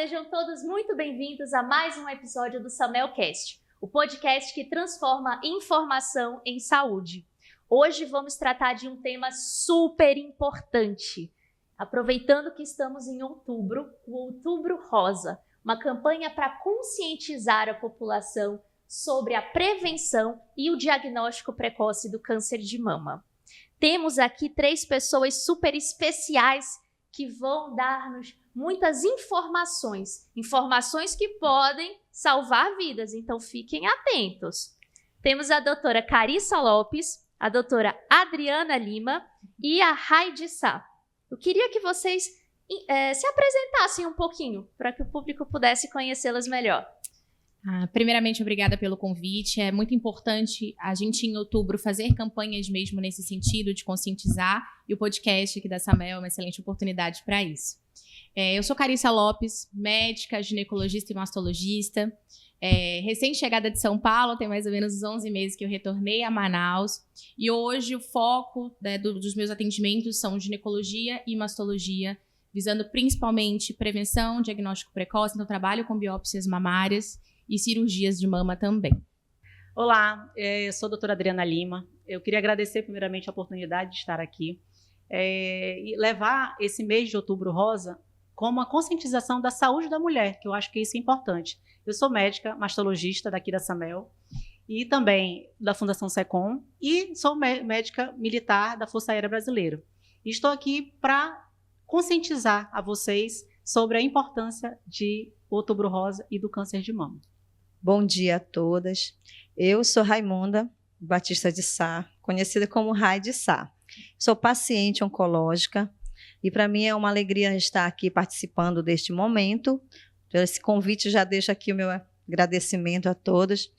sejam todos muito bem-vindos a mais um episódio do SamelCast, o podcast que transforma informação em saúde. Hoje vamos tratar de um tema super importante. Aproveitando que estamos em outubro, o Outubro Rosa, uma campanha para conscientizar a população sobre a prevenção e o diagnóstico precoce do câncer de mama. Temos aqui 3 pessoas super especiais que vão dar-nos muitas informações que podem salvar vidas, então fiquem atentos. Temos a doutora Carissa Lopes, a doutora Adriana Lima e a Heidi Sá. Eu queria que vocês se apresentassem um pouquinho, para que o público pudesse conhecê-las melhor. Primeiramente, obrigada pelo convite. É muito importante a gente, em outubro, fazer campanhas mesmo nesse sentido, de conscientizar, e o podcast aqui da Samel é uma excelente oportunidade para isso. Eu sou Carissa Lopes, médica, ginecologista e mastologista, recém-chegada de São Paulo, tem mais ou menos uns 11 meses que eu retornei a Manaus, e hoje o foco dos meus atendimentos são ginecologia e mastologia, visando principalmente prevenção, diagnóstico precoce, então trabalho com biópsias mamárias e cirurgias de mama também. Olá, eu sou a doutora Adriana Lima. Eu queria agradecer primeiramente a oportunidade de estar aqui e levar esse mês de Outubro Rosa como a conscientização da saúde da mulher, que eu acho que isso é importante. Eu sou médica, mastologista daqui da Samel e também da Fundação SECOM e sou médica militar da Força Aérea Brasileira. E estou aqui para conscientizar a vocês sobre a importância de Outubro Rosa e do câncer de mama. Bom dia a todas. Eu sou Raimunda Batista de Sá, conhecida como Heidi Sá. Sou paciente oncológica e para mim é uma alegria estar aqui participando deste momento. Esse convite já deixo aqui o meu agradecimento a todas.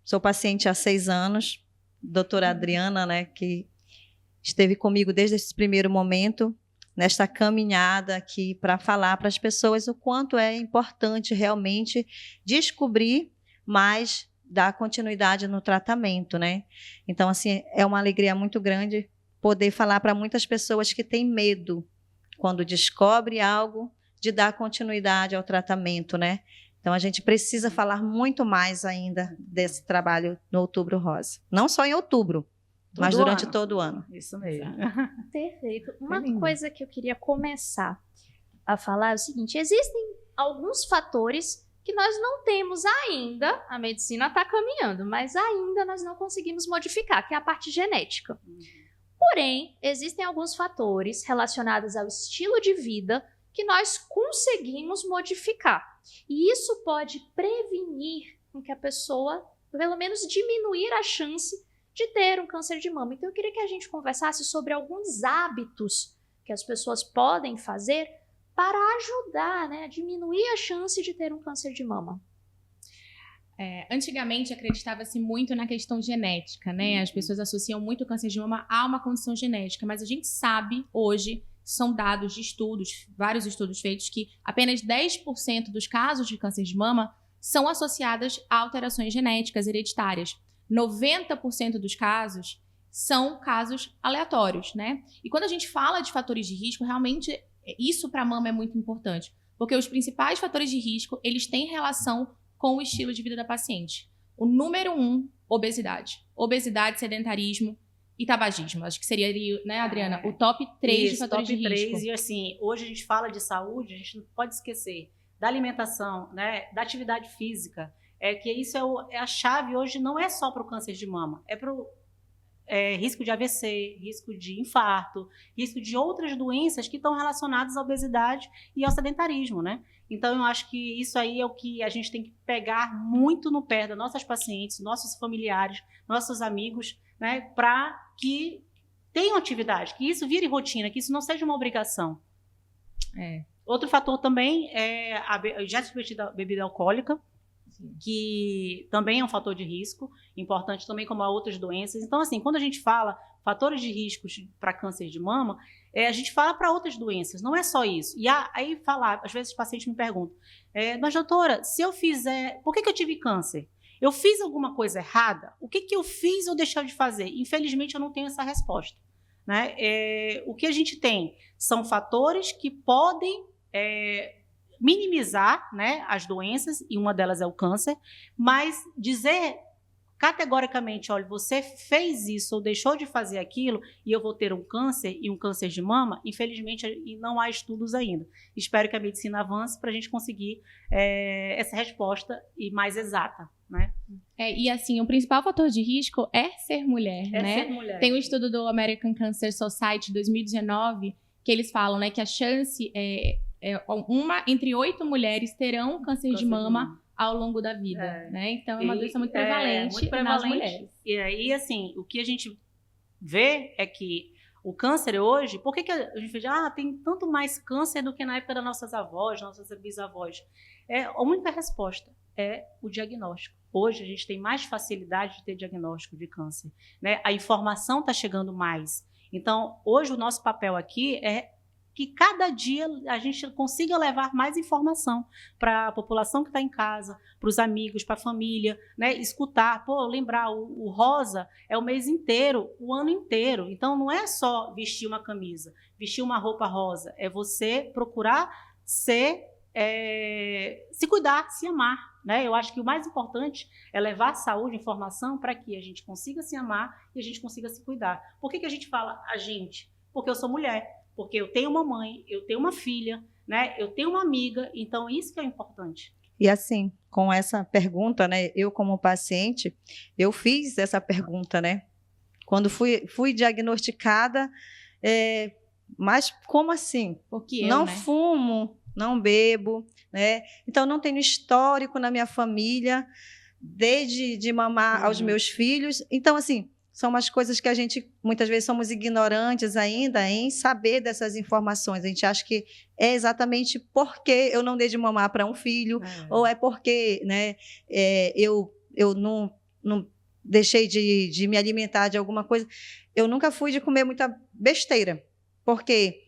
Sou paciente há 6 anos, doutora Adriana, que esteve comigo desde esse primeiro momento, nesta caminhada aqui para falar para as pessoas o quanto é importante realmente descobrir, mas dar continuidade no tratamento, Então, assim, é uma alegria muito grande poder falar para muitas pessoas que têm medo, quando descobre algo, de dar continuidade ao tratamento, Então, a gente precisa falar muito mais ainda desse trabalho no Outubro Rosa. Não só em outubro, mas durante todo o ano. Isso mesmo. Perfeito. Uma coisa que eu queria começar a falar é o seguinte: existem alguns fatores que nós não temos ainda, a medicina está caminhando, mas ainda nós não conseguimos modificar, que é a parte genética. Porém, existem alguns fatores relacionados ao estilo de vida que nós conseguimos modificar. E isso pode prevenir com que a pessoa, pelo menos diminuir a chance de ter um câncer de mama. Então, eu queria que a gente conversasse sobre alguns hábitos que as pessoas podem fazer para ajudar, a diminuir a chance de ter um câncer de mama. Antigamente, acreditava-se muito na questão genética, As pessoas associam muito o câncer de mama a uma condição genética, mas a gente sabe hoje, são dados de estudos, vários estudos feitos, que apenas 10% dos casos de câncer de mama são associadas a alterações genéticas hereditárias. 90% dos casos são casos aleatórios, E quando a gente fala de fatores de risco, realmente isso para a mama é muito importante, porque os principais fatores de risco, eles têm relação com o estilo de vida da paciente. O número 1, obesidade. Obesidade, sedentarismo e tabagismo. Acho que seria, Adriana, o top 3 de fatores de risco. Top 3, e assim, hoje a gente fala de saúde, a gente não pode esquecer da alimentação, da atividade física, que isso é a chave hoje, não é só para o câncer de mama, é para o risco de AVC, risco de infarto, risco de outras doenças que estão relacionadas à obesidade e ao sedentarismo, Então, eu acho que isso aí é o que a gente tem que pegar muito no pé das nossas pacientes, nossos familiares, nossos amigos, para que tenham atividade, que isso vire rotina, que isso não seja uma obrigação. Outro fator também é já discutir da bebida alcoólica, que também é um fator de risco, importante também como outras doenças. Então, assim, quando a gente fala fatores de risco para câncer de mama, a gente fala para outras doenças, não é só isso. E aí às vezes os pacientes me perguntam, mas doutora, se eu fizer, por que eu tive câncer? Eu fiz alguma coisa errada? O que eu fiz ou deixei de fazer? Infelizmente, eu não tenho essa resposta. O que a gente tem são fatores que podem minimizar, né, as doenças, e uma delas é o câncer, mas dizer categoricamente, olha, você fez isso ou deixou de fazer aquilo e eu vou ter um câncer e um câncer de mama, infelizmente não há estudos ainda. Espero que a medicina avance para a gente conseguir essa resposta e mais exata, né? E assim, o principal fator de risco é ser mulher, né? Ser mulher. Tem um estudo do American Cancer Society 2019 que eles falam, né, que a chance é uma entre 8 mulheres terão câncer de mama ao longo da vida, né? Então, é uma doença muito prevalente nas mulheres. E aí, assim, o que a gente vê é que o câncer hoje, por que a gente diz, tem tanto mais câncer do que na época das nossas avós, nossas bisavós? A única resposta é o diagnóstico. Hoje, a gente tem mais facilidade de ter diagnóstico de câncer, né? A informação está chegando mais. Então, hoje, o nosso papel aqui é que cada dia a gente consiga levar mais informação para a população que está em casa, para os amigos, para a família, né? Escutar, lembrar, o rosa é o mês inteiro, o ano inteiro. Então, não é só vestir uma camisa, vestir uma roupa rosa, é você procurar se cuidar, se amar, né? Eu acho que o mais importante é levar saúde, informação, para que a gente consiga se amar e a gente consiga se cuidar. Por que a gente fala a gente? Porque eu sou mulher. Porque eu tenho uma mãe, eu tenho uma filha, né? Eu tenho uma amiga, então isso que é importante. E assim, com essa pergunta, né? Eu como paciente, eu fiz essa pergunta, né? Quando fui diagnosticada, mas como assim? Porque não fumo, não bebo, né? Então não tenho histórico na minha família, desde de mamar aos meus filhos. Então assim, são umas coisas que a gente, muitas vezes, somos ignorantes ainda em saber dessas informações. A gente acha que é exatamente porque eu não dei de mamar para um filho, ou é porque, né, eu não deixei de me alimentar de alguma coisa. Eu nunca fui de comer muita besteira, porque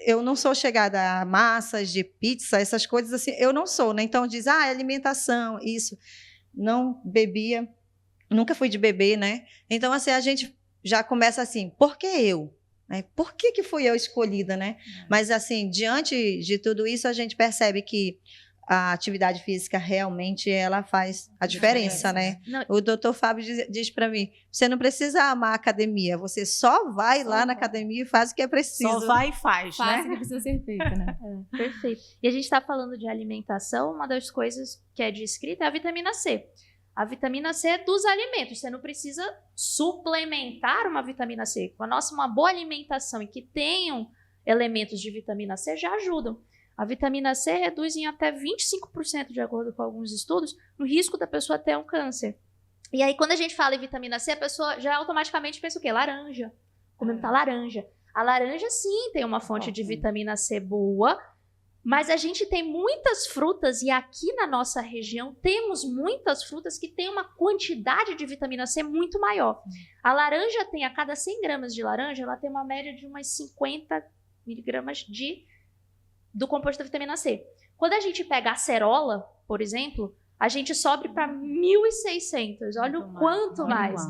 eu não sou chegada a massas de pizza, essas coisas assim, eu não sou, né? Então, diz, alimentação, isso. Não bebia. Nunca fui de beber, né? Então, assim, a gente já começa assim, por que eu? Né? Por que fui eu escolhida, né? Mas, assim, diante de tudo isso, a gente percebe que a atividade física realmente, ela faz a diferença, né? Não. O doutor Fábio diz para mim, você não precisa amar a academia, você só vai lá na academia e faz o que é preciso. Só vai e faz, né? O que precisa ser feito, né? Perfeito. E a gente está falando de alimentação, uma das coisas que é descrita é a vitamina C. A vitamina C é dos alimentos. Você não precisa suplementar uma vitamina C. Com uma boa alimentação e que tenham elementos de vitamina C já ajudam. A vitamina C reduz em até 25%, de acordo com alguns estudos, no risco da pessoa ter um câncer. E aí, quando a gente fala em vitamina C, a pessoa já automaticamente pensa o quê? Laranja. Comendo muita laranja. A laranja, sim, tem uma fonte de vitamina C boa, mas a gente tem muitas frutas, e aqui na nossa região temos muitas frutas que têm uma quantidade de vitamina C muito maior. A cada 100 gramas de laranja, ela tem uma média de umas 50 miligramas do composto da vitamina C. Quando a gente pega a acerola, por exemplo, a gente sobe para 1.600. Olha o quanto mais.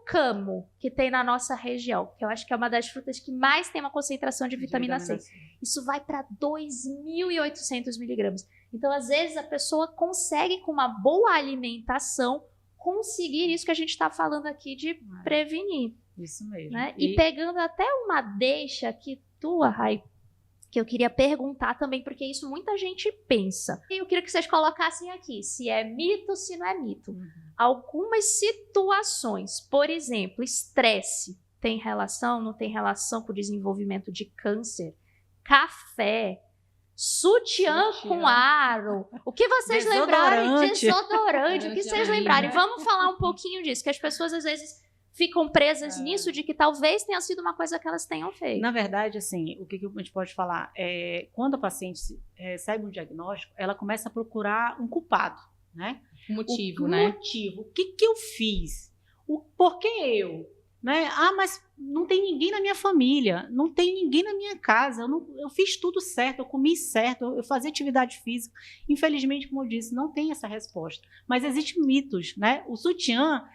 Camo, que tem na nossa região, que eu acho que é uma das frutas que mais tem uma concentração de vitamina C. Isso vai para 2.800 miligramas. Então, às vezes, a pessoa consegue, com uma boa alimentação, conseguir isso que a gente está falando aqui de prevenir. Isso mesmo. Né? E pegando até uma deixa aqui tua, Rai, que eu queria perguntar também, porque isso muita gente pensa. E eu queria que vocês colocassem aqui, se é mito, se não é mito. Algumas situações, por exemplo, estresse, tem relação, não tem relação com o desenvolvimento de câncer? Café, sutiã com aro, o que vocês lembrarem? Desodorante, o que vocês lembrarem? Vamos falar um pouquinho disso, que as pessoas às vezes ficam presas nisso, de que talvez tenha sido uma coisa que elas tenham feito. Na verdade, assim, o que a gente pode falar? Quando a paciente recebe um diagnóstico, ela começa a procurar um culpado, né? Motivo, O que eu fiz? Por que eu? Né? Mas não tem ninguém na minha família, não tem ninguém na minha casa, eu fiz tudo certo, eu comi certo, eu fazia atividade física. Infelizmente, como eu disse, não tem essa resposta. Mas existem mitos, né? O sutiã,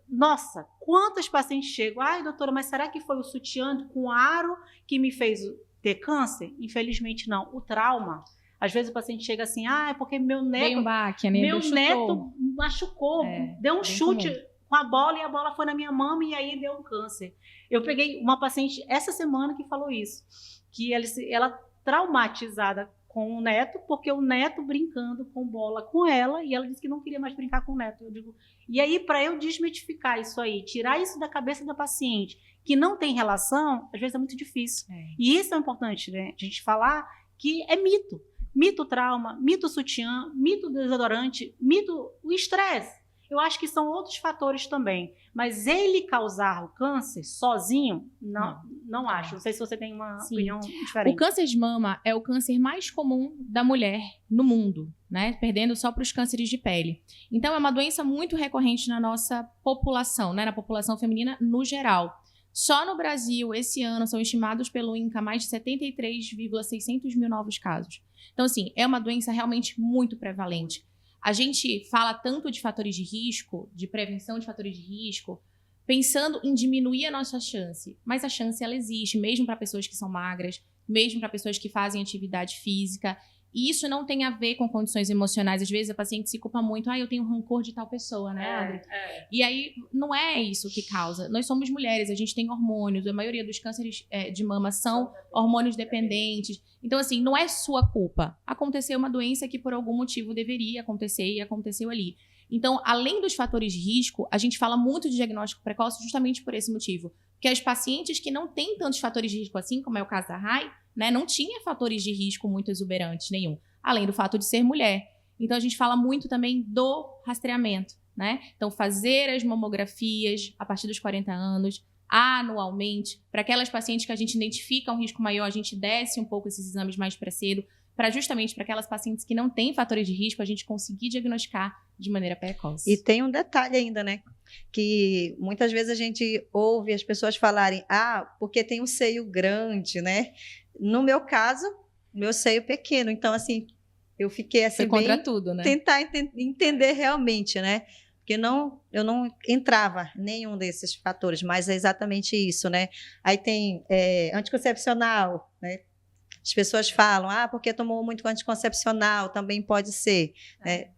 nossa, quantas pacientes chegam, doutora, mas será que foi o sutiã com aro que me fez ter câncer? Infelizmente não. O trauma, às vezes o paciente chega assim, é porque meu neto... Veio um baque, né? Meu neto machucou, deu um chute com a bola e a bola foi na minha mama e aí deu um câncer. Eu peguei uma paciente essa semana que falou isso, que ela traumatizada com o neto, porque o neto brincando com bola com ela, e ela disse que não queria mais brincar com o neto. Eu digo, e aí, para eu desmitificar isso aí, tirar isso da cabeça da paciente, que não tem relação, às vezes é muito difícil. E isso é importante, né? A gente falar que é mito. Mito trauma, mito sutiã, mito desodorante, mito o estresse. Eu acho que são outros fatores também. Mas ele causar o câncer sozinho, não acho. Não sei se você tem uma opinião diferente. O câncer de mama é o câncer mais comum da mulher no mundo, né? Perdendo só para os cânceres de pele. Então, é uma doença muito recorrente na nossa população, né? Na população feminina no geral. Só no Brasil, esse ano, são estimados pelo INCA mais de 73,600 mil novos casos. Então, assim, é uma doença realmente muito prevalente. A gente fala tanto de fatores de risco, de prevenção de fatores de risco, pensando em diminuir a nossa chance. Mas a chance, ela existe, mesmo para pessoas que são magras, mesmo para pessoas que fazem atividade física. E isso não tem a ver com condições emocionais. Às vezes a paciente se culpa muito. Eu tenho rancor de tal pessoa, né, Adri? E aí, não é isso que causa. Nós somos mulheres, a gente tem hormônios. A maioria dos cânceres de mama são hormônios dependentes. Então, assim, não é sua culpa. Aconteceu uma doença que por algum motivo deveria acontecer e aconteceu ali. Então, além dos fatores de risco, a gente fala muito de diagnóstico precoce justamente por esse motivo. Porque as pacientes que não têm tantos fatores de risco assim, como é o caso da Rai, né, não tinha fatores de risco muito exuberantes nenhum, além do fato de ser mulher. Então, a gente fala muito também do rastreamento, né? Então, fazer as mamografias a partir dos 40 anos, anualmente, para aquelas pacientes que a gente identifica um risco maior, a gente desce um pouco esses exames mais para cedo, justamente para aquelas pacientes que não têm fatores de risco, a gente conseguir diagnosticar de maneira precoce. E tem um detalhe ainda, né? Que muitas vezes a gente ouve as pessoas falarem, porque tem um seio grande, né? No meu caso, meu seio pequeno. Então, assim, eu fiquei assim, foi contra tudo, né? Tentar entender realmente, né? Porque eu não entrava em nenhum desses fatores, mas é exatamente isso, né? Aí tem anticoncepcional, né? As pessoas falam, porque tomou muito anticoncepcional, também pode ser.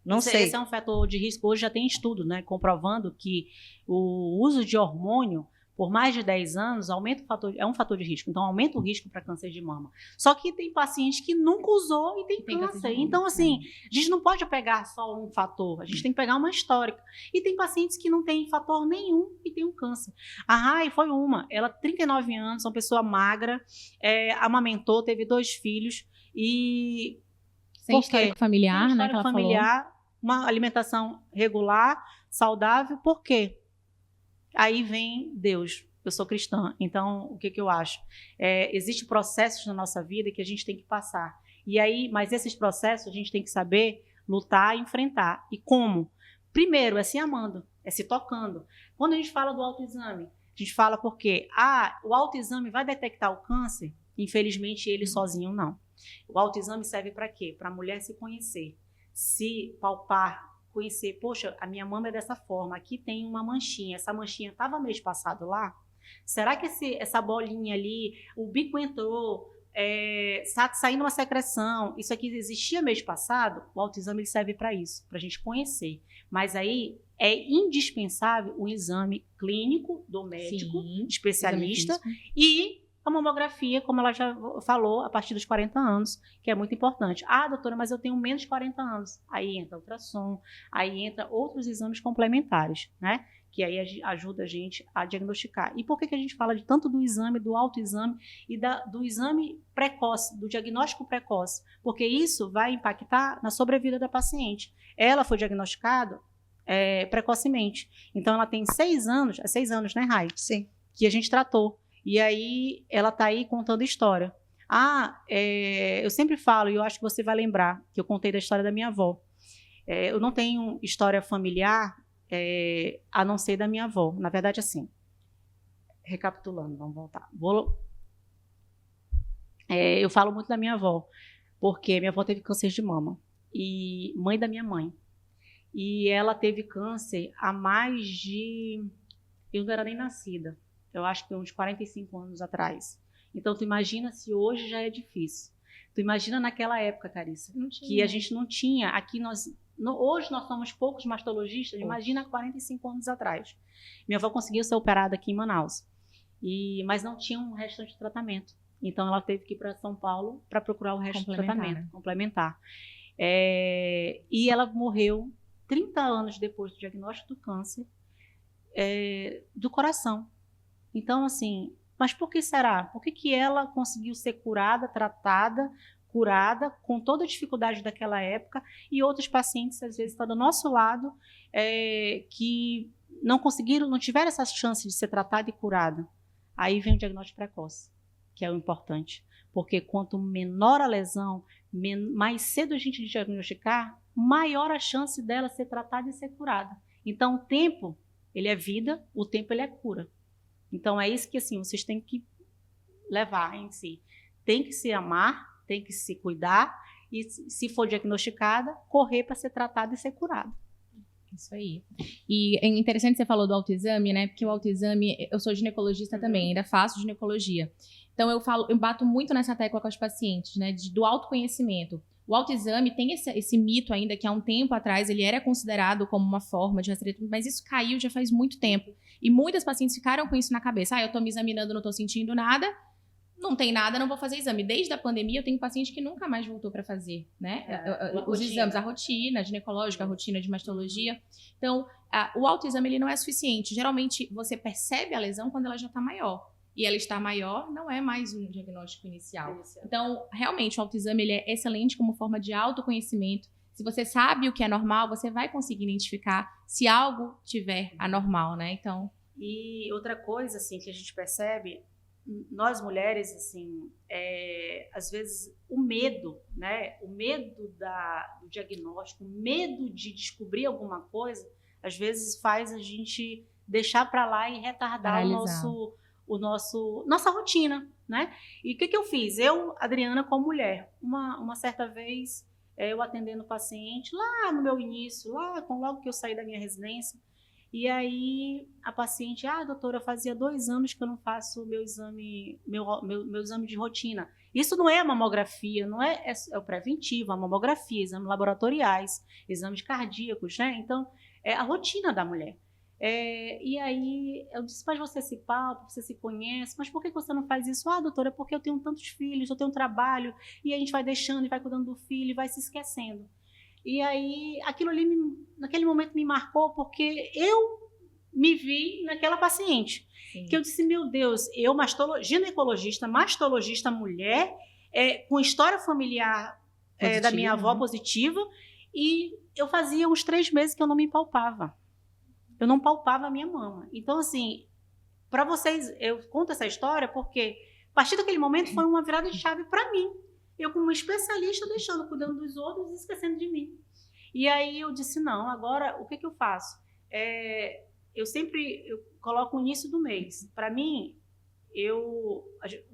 Não sei. Esse é um fator de risco. Hoje já tem estudo, né, comprovando que o uso de hormônio por mais de 10 anos é um fator de risco. Então, aumenta o risco para câncer de mama. Só que tem paciente que nunca usou e tem câncer. Então, assim, a gente não pode pegar só um fator. A gente tem que pegar uma histórica. E tem pacientes que não têm fator nenhum e tem um câncer. A Rai foi uma. Ela, 39 anos, uma pessoa magra, amamentou, teve 2 filhos e... Sem histórico familiar, né? Histórico familiar, uma alimentação regular, saudável. Por quê? Aí vem Deus. Eu sou cristã, então o que eu acho? Existem processos na nossa vida que a gente tem que passar. E aí, mas esses processos a gente tem que saber lutar e enfrentar. E como? Primeiro, é se amando, é se tocando. Quando a gente fala do autoexame, a gente fala porque o autoexame vai detectar o câncer? Infelizmente, ele sozinho não. O autoexame serve para quê? Para a mulher se conhecer, se palpar, conhecer, poxa, a minha mama é dessa forma, aqui tem uma manchinha, essa manchinha estava mês passado lá? Será que essa bolinha ali, o bico entrou, está saindo uma secreção, isso aqui existia mês passado? O autoexame ele serve para isso, para a gente conhecer. Mas aí é indispensável o exame clínico do médico, especialista, e a mamografia, como ela já falou, a partir dos 40 anos, que é muito importante. Doutora, mas eu tenho menos de 40 anos. Aí entra ultrassom, aí entra outros exames complementares, né? Que aí ajuda a gente a diagnosticar. E por que a gente fala tanto do exame, do autoexame e do exame precoce, do diagnóstico precoce? Porque isso vai impactar na sobrevida da paciente. Ela foi diagnosticada precocemente. Então, ela tem 6 anos, 6 anos, né, Rai? Sim. Que a gente tratou. E aí, ela está aí contando história. Eu sempre falo, e eu acho que você vai lembrar, que eu contei da história da minha avó. Eu não tenho história familiar, a não ser da minha avó. Na verdade, assim, recapitulando, vamos voltar. Eu falo muito da minha avó, porque minha avó teve câncer de mama, e mãe da minha mãe. E ela teve câncer há mais de... Eu não era nem nascida. Eu acho que uns 45 anos atrás. Então, tu imagina se hoje já é difícil. Tu imagina naquela época, Carissa, que a gente não tinha. Aqui hoje nós somos poucos mastologistas, imagina há 45 anos atrás. Minha avó conseguiu ser operada aqui em Manaus, mas não tinha um restante de tratamento. Então, ela teve que ir para São Paulo para procurar o resto do tratamento, complementar. E ela morreu 30 anos depois do diagnóstico do câncer do coração. Então, assim, mas por que será? Por que ela conseguiu ser curada, tratada, curada, com toda a dificuldade daquela época, e outros pacientes, às vezes, estão do nosso lado, que não conseguiram, não tiveram essa chance de ser tratada e curada? Aí vem o diagnóstico precoce, que é o importante. Porque quanto menor a lesão, mais cedo a gente diagnosticar, maior a chance dela ser tratada e ser curada. Então, o tempo, ele é vida, o tempo, ele é cura. Então, é isso que, assim, vocês têm que levar em si. Tem que se amar, tem que se cuidar e, se for diagnosticada, correr para ser tratada e ser curada. Isso aí. E é interessante você falou do autoexame, né? Porque o autoexame, eu sou ginecologista também, ainda faço ginecologia. Então, eu bato muito nessa tecla com os pacientes, né? Do autoconhecimento. O autoexame tem esse mito ainda, que há um tempo atrás ele era considerado como uma forma de rastreamento, mas isso caiu já faz muito tempo. E muitas pacientes ficaram com isso na cabeça. Eu tô me examinando, não tô sentindo nada, não tem nada, não vou fazer exame. Desde a pandemia, eu tenho paciente que nunca mais voltou para fazer, né? Os exames, a rotina ginecológica, a rotina de mastologia. Então, o autoexame ele não é suficiente. Geralmente, você percebe a lesão quando ela já está maior. E ela está maior, não é mais um diagnóstico inicial. Então, realmente, o autoexame ele é excelente como forma de autoconhecimento. Se você sabe o que é normal, você vai conseguir identificar se algo tiver anormal, né? Então... E outra coisa, assim, que a gente percebe, nós mulheres, assim, às vezes o medo, né? O medo do diagnóstico, o medo de descobrir alguma coisa, às vezes faz a gente deixar para lá e retardar nossa rotina, né? E o que eu fiz? Eu, Adriana, como mulher, uma certa vez, eu atendendo o paciente, lá no meu início, logo que eu saí da minha residência, e aí a paciente, doutora, fazia 2 anos que eu não faço meu exame de rotina. Isso não é a mamografia, não é o preventivo, a mamografia, exames laboratoriais, exames cardíacos, né? Então, é a rotina da mulher. E aí eu disse, mas você se palpa, você se conhece, mas por que você não faz isso? Doutora, é porque eu tenho tantos filhos, eu tenho um trabalho, e a gente vai deixando e vai cuidando do filho e vai se esquecendo. E aí aquilo ali naquele momento me marcou, porque eu me vi naquela paciente. Sim. Que eu disse, meu Deus, eu ginecologista, mastologista mulher, com história familiar da minha avó positiva, e eu fazia uns 3 meses que eu não me palpava. Eu não palpava a minha mama. Então, assim, para vocês, eu conto essa história porque, a partir daquele momento, foi uma virada de chave para mim. Eu, como especialista, cuidando dos outros e esquecendo de mim. E aí eu disse, não, agora, o que eu faço? Eu coloco o início do mês. Para mim, o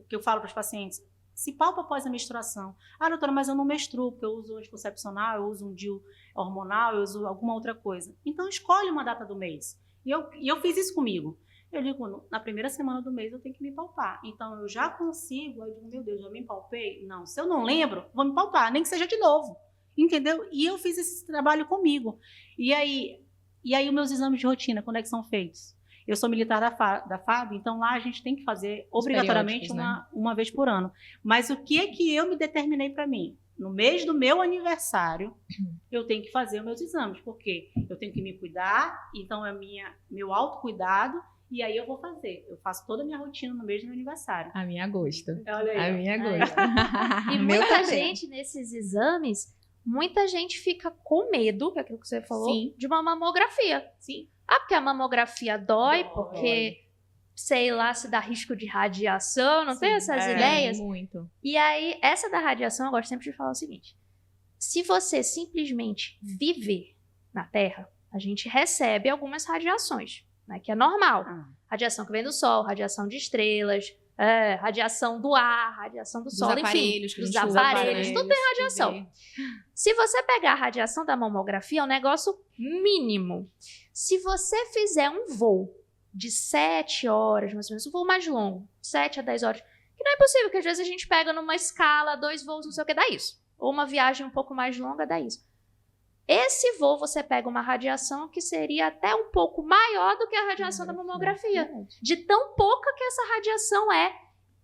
que eu falo para os pacientes, se palpa após a menstruação. Doutora, mas eu não menstruo, porque eu uso anticoncepcional, eu uso um DIU hormonal, eu uso alguma outra coisa. Então, escolhe uma data do mês. E eu fiz isso comigo. Eu digo, na primeira semana do mês eu tenho que me palpar. Então, eu já consigo, eu digo, meu Deus, já me palpei? Não, se eu não lembro, vou me palpar, nem que seja de novo. Entendeu? E eu fiz esse trabalho comigo. E aí os meus exames de rotina, quando é que são feitos? Eu sou militar da FAB, então lá a gente tem que fazer obrigatoriamente uma vez por ano. Mas o que é que eu me determinei para mim? No mês do meu aniversário, eu tenho que fazer os meus exames, porque eu tenho que me cuidar, então é meu autocuidado, e aí eu vou fazer. Eu faço toda a minha rotina no mês do meu aniversário. A minha gosto. Olha aí. A minha gosto. E muita gente nesses exames, muita gente fica com medo, que é aquilo que você falou, sim, de uma mamografia. Sim. Porque a mamografia dói, porque, sei lá, se dá risco de radiação, não tem essas ideias? Muito. E aí, essa da radiação, eu gosto sempre de falar o seguinte, se você simplesmente viver na Terra, a gente recebe algumas radiações, né, que é normal. Radiação que vem do Sol, radiação de estrelas, radiação do ar, radiação do Sol, enfim, dos aparelhos, tudo tem radiação. Se você pegar a radiação da mamografia, é um negócio mínimo. Se você fizer um voo de 7 horas, mais ou menos, um voo mais longo, 7 a 10 horas, o Que não é possível, que às vezes a gente pega numa escala, 2 voos, não sei o que, dá isso. Ou uma viagem um pouco mais longa, dá isso. Esse voo, você pega uma radiação que seria até um pouco maior do que a radiação da mamografia. De tão pouca que essa radiação é,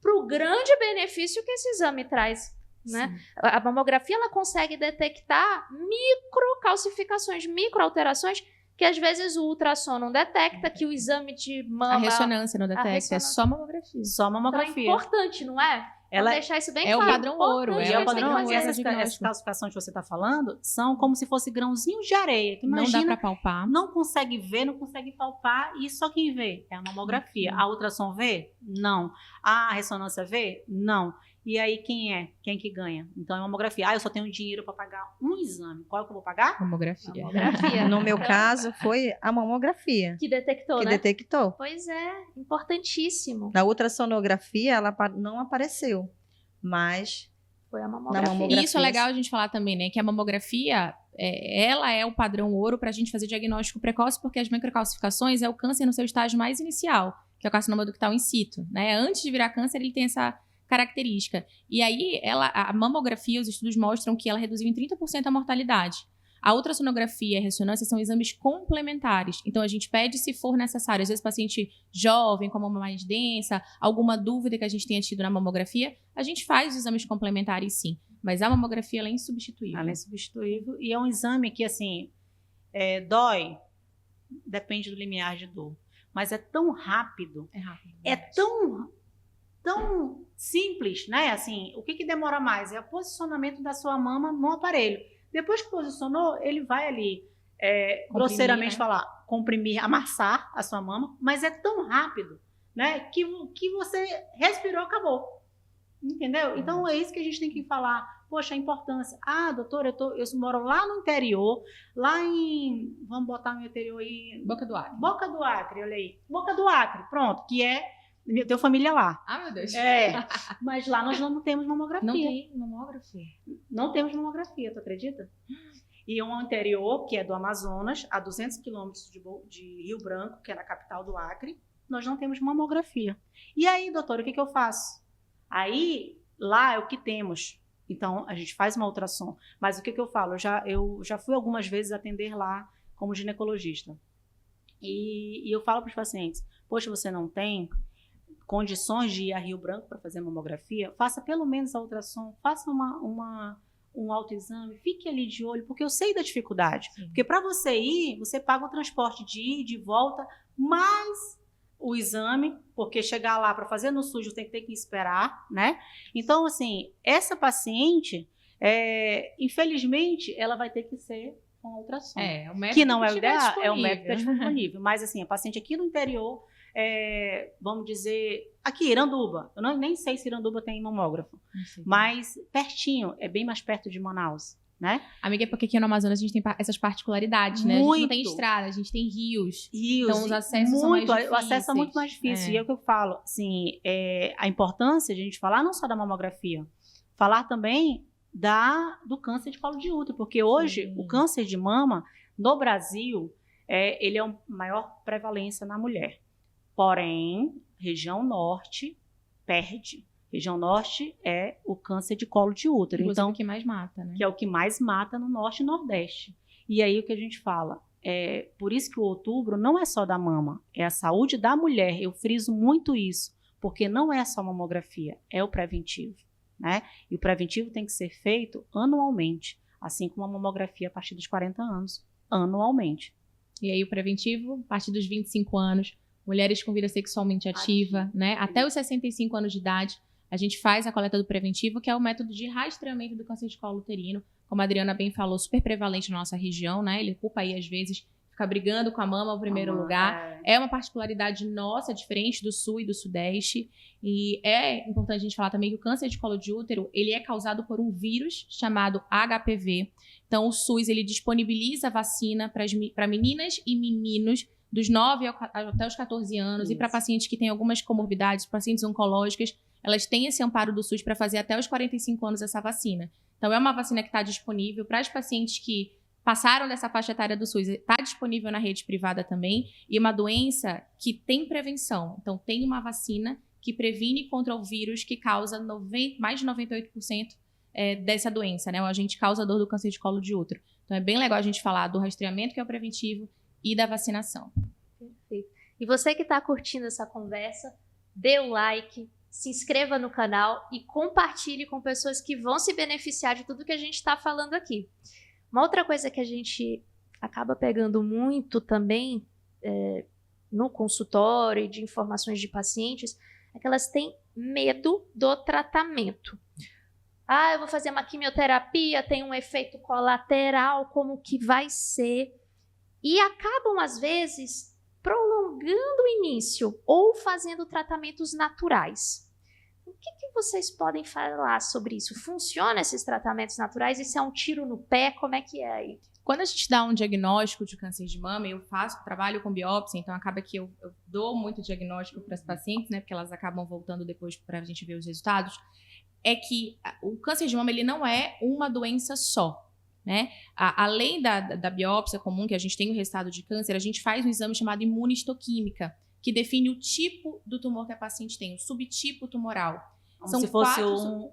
pro grande benefício que esse exame traz. Né? A mamografia, ela consegue detectar microcalcificações, microalterações, que às vezes o ultrassom não detecta, que o exame de mama... A ressonância não detecta, é só mamografia. Só mamografia. Então é importante, não é? Ela deixar isso bem é claro. o padrão ouro. É o padrão ouro. fazer Essas calcificações que você está falando são como se fossem grãozinhos de areia. Tu imagina, não dá para palpar. Não consegue ver, não consegue palpar. E só quem vê é a mamografia. A ultrassom vê? Não. A ressonância vê? Não. E aí, quem é? Quem que ganha? Então, é mamografia. Eu só tenho dinheiro para pagar um exame. Qual é que eu vou pagar? Mamografia. No meu caso, foi a mamografia Que detectou, que né? detectou. Pois é, importantíssimo. Na ultrassonografia, ela não apareceu, mas Foi a na mamografia. mamografia... E isso é legal a gente falar também, né? Que a mamografia, ela é o padrão ouro para a gente fazer diagnóstico precoce, porque as microcalcificações é o câncer no seu estágio mais inicial, que é o carcinoma ductal in situ, né? Antes de virar câncer, ele tem essa característica. E aí, a mamografia, os estudos mostram que ela reduziu em 30% a mortalidade. A ultrassonografia e a ressonância são exames complementares. Então, a gente pede se for necessário. Às vezes, paciente jovem, com a mama mais densa, alguma dúvida que a gente tenha tido na mamografia, a gente faz os exames complementares, sim. Mas a mamografia, ela é insubstituível. Ela é insubstituível. E é um exame que, assim, dói, depende do limiar de dor. Mas é tão rápido. É rápido. É tão simples, né? Assim, o que demora mais? É o posicionamento da sua mama no aparelho. Depois que posicionou, ele vai ali, grosseiramente falar, comprimir, amassar a sua mama, mas é tão rápido, né? Que você respirou, acabou. Entendeu? Então é isso que a gente tem que falar. Poxa, a importância. Ah, doutora, eu moro lá no interior, lá em. Vamos botar no interior aí. Boca do Acre. Boca do Acre, olha aí. Boca do Acre, pronto, que é. Eu tenho família lá. Ah, meu Deus. Mas lá nós não temos mamografia. Não tem mamografia. Não temos mamografia, tu acredita? E um interior, que é do Amazonas, a 200 quilômetros de Rio Branco, que é na capital do Acre, nós não temos mamografia. E aí, doutora, o que eu faço? Aí, lá é o que temos. Então, a gente faz uma ultrassom. Mas o que eu falo? Eu já fui algumas vezes atender lá como ginecologista. E eu falo para os pacientes, poxa, você não tem condições de ir a Rio Branco para fazer mamografia? Faça pelo menos a ultrassom, faça um autoexame, fique ali de olho, porque eu sei da dificuldade. Sim. Porque para você ir, você paga o transporte de ir, de volta, mais o exame, porque chegar lá para fazer no sujo tem que ter que esperar, né? Então, assim, essa paciente, infelizmente, ela vai ter que ser com ultrassom. O médico que não é o ideal, é o disponível. médico que está disponível. Mas, assim, a paciente aqui no interior, vamos dizer, aqui, Iranduba. Eu nem sei se Iranduba tem mamógrafo, mas pertinho, é bem mais perto de Manaus, né? Amiga, é porque aqui no Amazonas a gente tem essas particularidades, né? Muito. A gente não tem estrada, a gente tem rios. Então os acessos são mais difíceis. O acesso é muito mais difícil. E é o que eu falo, assim, a importância de a gente falar não só da mamografia, falar também do câncer de colo de útero, porque hoje o câncer de mama no Brasil, ele é a maior prevalência na mulher. Porém, região norte perde. Região norte é o câncer de colo de útero. Inclusive, então, o que mais mata, né? Que é o que mais mata no norte e nordeste. E aí o que a gente fala? Por isso que o outubro não é só da mama, é a saúde da mulher. Eu friso muito isso, porque não é só mamografia, é o preventivo, né? E o preventivo tem que ser feito anualmente, assim como a mamografia a partir dos 40 anos, anualmente. E aí o preventivo, a partir dos 25 anos, mulheres com vida sexualmente ativa, né? Até os 65 anos de idade, a gente faz a coleta do preventivo, que é o método de rastreamento do câncer de colo uterino, como a Adriana bem falou, super prevalente na nossa região, né? Ele ocupa aí, às vezes, fica brigando com a mama no primeiro lugar. É uma particularidade nossa, diferente do sul e do sudeste. E é importante a gente falar também que o câncer de colo de útero, ele é causado por um vírus chamado HPV. Então, o SUS, ele disponibiliza vacina para meninas e meninos dos 9 até os 14 anos. Isso. E para pacientes que têm algumas comorbidades, pacientes oncológicas, elas têm esse amparo do SUS para fazer até os 45 anos essa vacina. Então, é uma vacina que está disponível para as pacientes que passaram dessa faixa etária do SUS. Está disponível na rede privada também. E uma doença que tem prevenção. Então, tem uma vacina que previne contra o vírus que causa mais de 98% dessa doença, né? O agente causador do câncer de colo de útero. Então, é bem legal a gente falar do rastreamento, que é o preventivo, e da vacinação. Perfeito. E você que está curtindo essa conversa, dê o like, se inscreva no canal e compartilhe com pessoas que vão se beneficiar de tudo que a gente está falando aqui. Uma outra coisa que a gente acaba pegando muito também no consultório e de informações de pacientes é que elas têm medo do tratamento. Ah, eu vou fazer uma quimioterapia, tem um efeito colateral, como que vai ser? E acabam, às vezes, prolongando o início ou fazendo tratamentos naturais. O que vocês podem falar sobre isso? Funcionam esses tratamentos naturais? Isso é um tiro no pé? Como é que é aí? Quando a gente dá um diagnóstico de câncer de mama, eu trabalho com biópsia, então acaba que eu dou muito diagnóstico para as pacientes, né, porque elas acabam voltando depois para a gente ver os resultados, é que o câncer de mama ele não é uma doença só, né? Além da biópsia comum, que a gente tem o resultado de câncer, a gente faz um exame chamado imunistoquímica, que define o tipo do tumor que a paciente tem, o subtipo tumoral. Como se fosse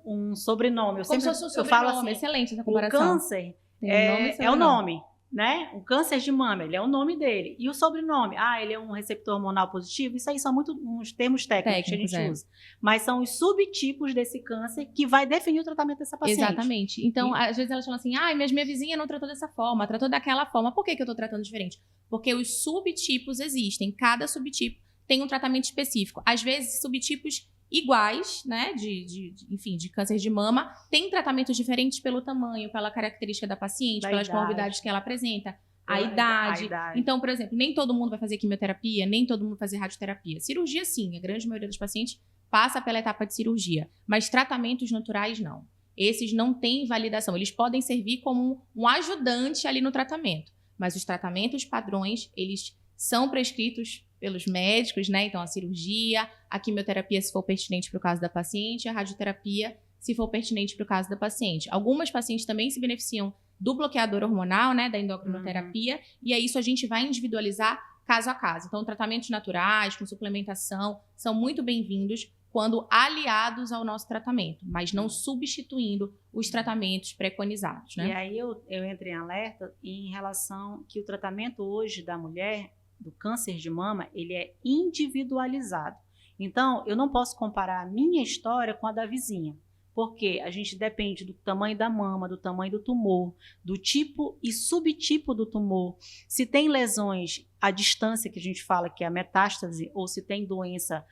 um sobrenome. Como se fosse um sobrenome. Eu falo assim, excelente essa comparação. O câncer é o nome, né? O câncer de mama, ele é o nome dele. E o sobrenome? Ele é um receptor hormonal positivo? Isso aí são muito uns termos técnicos que a gente usa. Mas são os subtipos desse câncer que vai definir o tratamento dessa paciente. Exatamente. Então, às vezes elas falam assim, minha vizinha não tratou dessa forma, tratou daquela forma. Por que eu estou tratando diferente? Porque os subtipos existem. Cada subtipo tem um tratamento específico. Às vezes, subtipos iguais, né, de câncer de mama, tem tratamentos diferentes pelo tamanho, pela característica da paciente, pelas comorbidades que ela apresenta, a idade. Então, por exemplo, nem todo mundo vai fazer quimioterapia, nem todo mundo vai fazer radioterapia. Cirurgia, sim, a grande maioria dos pacientes passa pela etapa de cirurgia, mas tratamentos naturais, não. Esses não têm validação, eles podem servir como um ajudante ali no tratamento, mas os tratamentos padrões, eles são prescritos pelos médicos, né? Então, a cirurgia, a quimioterapia, se for pertinente para o caso da paciente, a radioterapia, se for pertinente para o caso da paciente. Algumas pacientes também se beneficiam do bloqueador hormonal, né? Da endocrinoterapia, e é isso a gente vai individualizar caso a caso. Então, tratamentos naturais, com suplementação, são muito bem-vindos quando aliados ao nosso tratamento, mas não substituindo os tratamentos preconizados, né? E aí eu entro em alerta em relação que o tratamento hoje da mulher do câncer de mama, ele é individualizado. Então, eu não posso comparar a minha história com a da vizinha, porque a gente depende do tamanho da mama, do tamanho do tumor, do tipo e subtipo do tumor, se tem lesões à distância, que a gente fala que é a metástase, ou se tem doença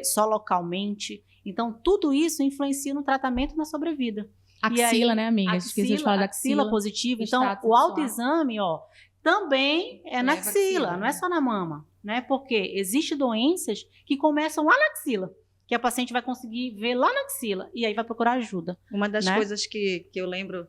só localmente. Então, tudo isso influencia no tratamento e na sobrevida. Axila, né, amiga? Esqueci de falar da axila positiva. Então, o autoexame, também é na axila, não é só na mama, né? Porque existem doenças que começam lá na axila, que a paciente vai conseguir ver lá na axila e aí vai procurar ajuda. Uma das coisas que eu lembro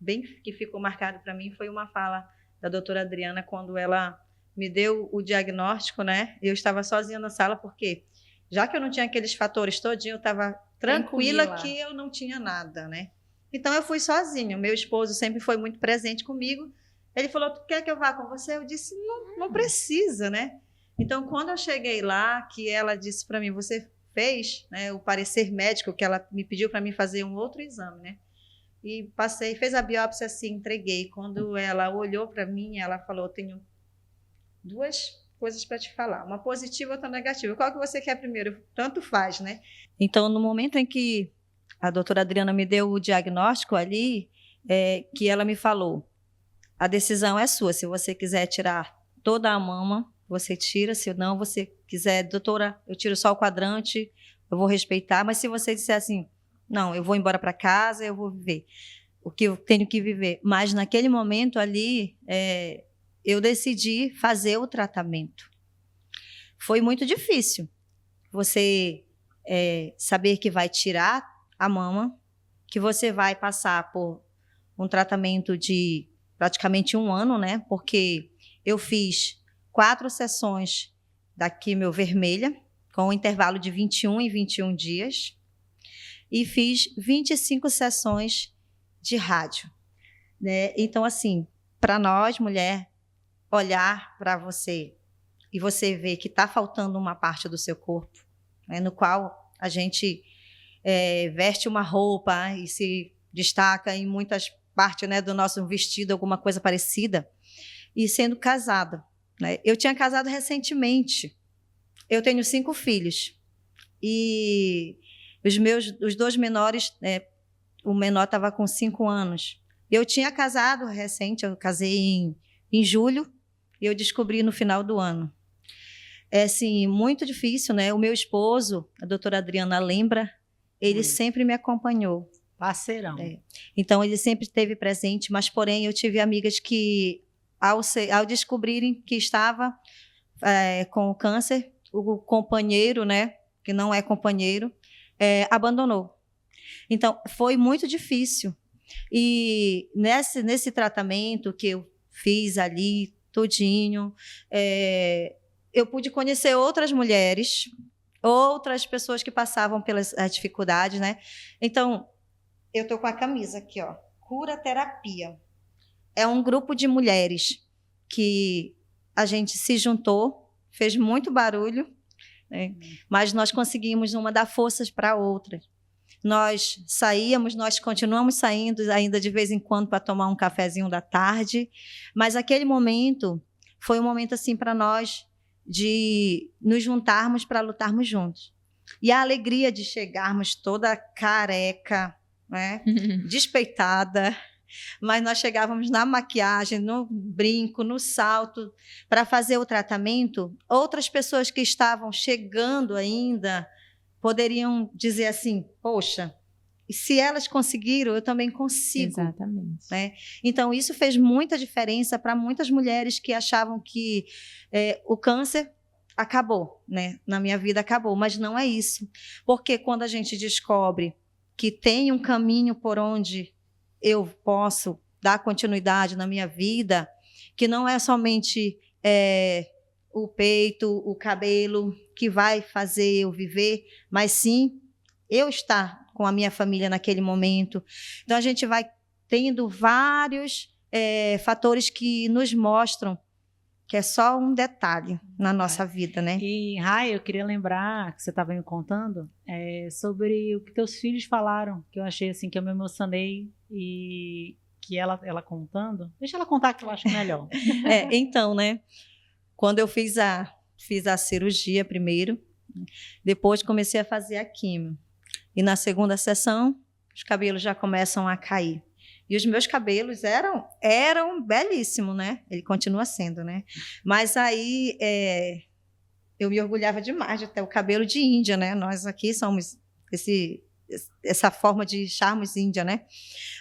bem que ficou marcado para mim foi uma fala da doutora Adriana quando ela me deu o diagnóstico, né? Eu estava sozinha na sala porque já que eu não tinha aqueles fatores todinho, eu estava tranquila que eu não tinha nada, né? Então eu fui sozinha. Meu esposo sempre foi muito presente comigo. Ele falou, tu quer que eu vá com você? Eu disse, não precisa, né? Então, quando eu cheguei lá, que ela disse para mim, você fez, né, o parecer médico, que ela me pediu para mim fazer um outro exame, né? E fez a biópsia assim, entreguei. Quando ela olhou para mim, ela falou, tenho duas coisas para te falar, uma positiva e outra negativa. Qual que você quer primeiro? Tanto faz, né? Então, no momento em que a doutora Adriana me deu o diagnóstico ali, que ela me falou, a decisão é sua. Se você quiser tirar toda a mama, você tira. Se não, você quiser, doutora, eu tiro só o quadrante, eu vou respeitar. Mas se você disser assim, não, eu vou embora para casa, eu vou viver o que eu tenho que viver. Mas naquele momento ali, eu decidi fazer o tratamento. Foi muito difícil. Você saber que vai tirar a mama, que você vai passar por um tratamento de praticamente 1 ano, né? Porque eu fiz 4 sessões da quimio vermelha, com um intervalo de 21 em 21 dias, e fiz 25 sessões de rádio, né? Então, assim, para nós, mulher, olhar para você e você ver que está faltando uma parte do seu corpo, né, no qual a gente veste uma roupa e se destaca em muitas partes, né, do nosso vestido, alguma coisa parecida, e sendo casada, né? Eu tinha casado recentemente. Eu tenho 5 filhos. E os 2 menores, né, o menor estava com 5 anos. Eu tinha casado recente, eu casei em julho, e eu descobri no final do ano. É, assim, muito difícil, né? O meu esposo, a doutora Adriana lembra, ele sempre me acompanhou. Parceirão. Então, ele sempre esteve presente, mas, porém, eu tive amigas que, ao descobrirem que estava com o câncer, o companheiro, né, que não é companheiro, abandonou. Então, foi muito difícil. E nesse tratamento que eu fiz ali, todinho, eu pude conhecer outras mulheres, outras pessoas que passavam pelas dificuldades, né? Então, eu estou com a camisa aqui, ó, Cura Terapia. É um grupo de mulheres que a gente se juntou, fez muito barulho, né? Mas nós conseguimos uma dar forças para a outra. Nós saíamos, nós continuamos saindo ainda de vez em quando para tomar um cafezinho da tarde, mas aquele momento foi um momento assim para nós de nos juntarmos para lutarmos juntos. E a alegria de chegarmos toda careca, né, despeitada, mas nós chegávamos na maquiagem, no brinco, no salto, para fazer o tratamento. Outras pessoas que estavam chegando ainda poderiam dizer assim, poxa, e se elas conseguiram, eu também consigo. Exatamente. Né? Então, isso fez muita diferença para muitas mulheres que achavam que o câncer acabou, né? Na minha vida acabou, mas não é isso. Porque quando a gente descobre que tem um caminho por onde eu posso dar continuidade na minha vida, que não é somente o peito, o cabelo que vai fazer eu viver, mas sim eu estar com a minha família naquele momento. Então, a gente vai tendo vários fatores que nos mostram que é só um detalhe na nossa vida, né? E, Rai, eu queria lembrar, que você estava me contando, sobre o que teus filhos falaram, que eu achei assim, que eu me emocionei, e que ela contando. Deixa ela contar, que eu acho melhor. Então, né? Quando eu fiz a cirurgia primeiro, depois comecei a fazer a quimio. E na segunda sessão, os cabelos já começam a cair. E os meus cabelos eram belíssimos, né? Ele continua sendo, né? Mas aí eu me orgulhava demais de ter o cabelo de Índia, né? Nós aqui somos essa forma de charmos Índia, né?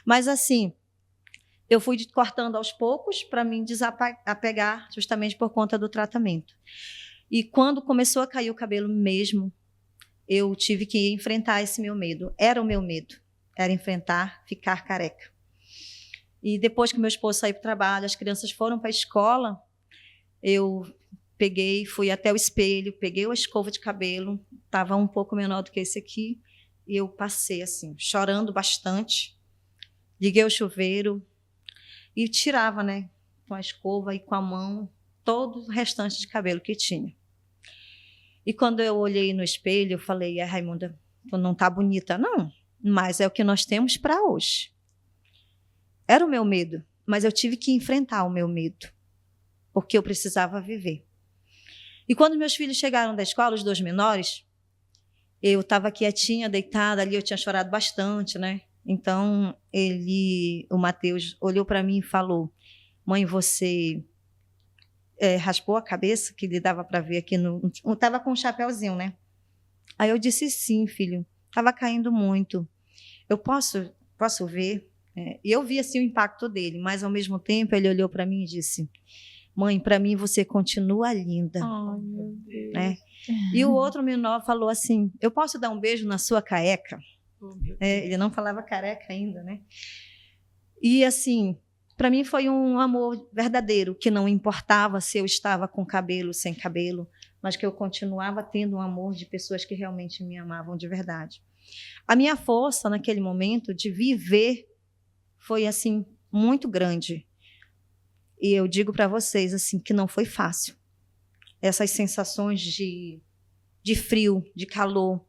Mas assim, eu fui cortando aos poucos para me desapegar justamente por conta do tratamento. E quando começou a cair o cabelo mesmo, eu tive que enfrentar esse meu medo. Era o meu medo, era enfrentar, ficar careca. E depois que meu esposo saiu para o trabalho, as crianças foram para a escola, eu fui até o espelho, peguei a escova de cabelo, estava um pouco menor do que esse aqui, e eu passei assim, chorando bastante, liguei o chuveiro e tirava, né, com a escova e com a mão, todo o restante de cabelo que tinha. E quando eu olhei no espelho, eu falei, Raimunda, tu não tá bonita, não, mas é o que nós temos para hoje. Era o meu medo, mas eu tive que enfrentar o meu medo, porque eu precisava viver. E quando meus filhos chegaram da escola, os 2 menores, eu estava quietinha, deitada ali, eu tinha chorado bastante, né? Então, o Mateus, olhou para mim e falou, mãe, você raspou a cabeça, que lhe dava para ver aqui, estava com um chapéuzinho, né? Aí eu disse, sim, filho, estava caindo muito. Eu posso ver? E eu vi assim o impacto dele, mas ao mesmo tempo ele olhou para mim e disse, mãe, para mim você continua linda. Ai, meu Deus. Né? E o outro menor falou assim, eu posso dar um beijo na sua careca? Ele não falava careca ainda, né? E assim, para mim foi um amor verdadeiro, que não importava se eu estava com cabelo, sem cabelo, mas que eu continuava tendo um amor de pessoas que realmente me amavam de verdade. A minha força naquele momento de viver foi assim muito grande. E eu digo para vocês assim que não foi fácil. Essas sensações de de frio, de calor,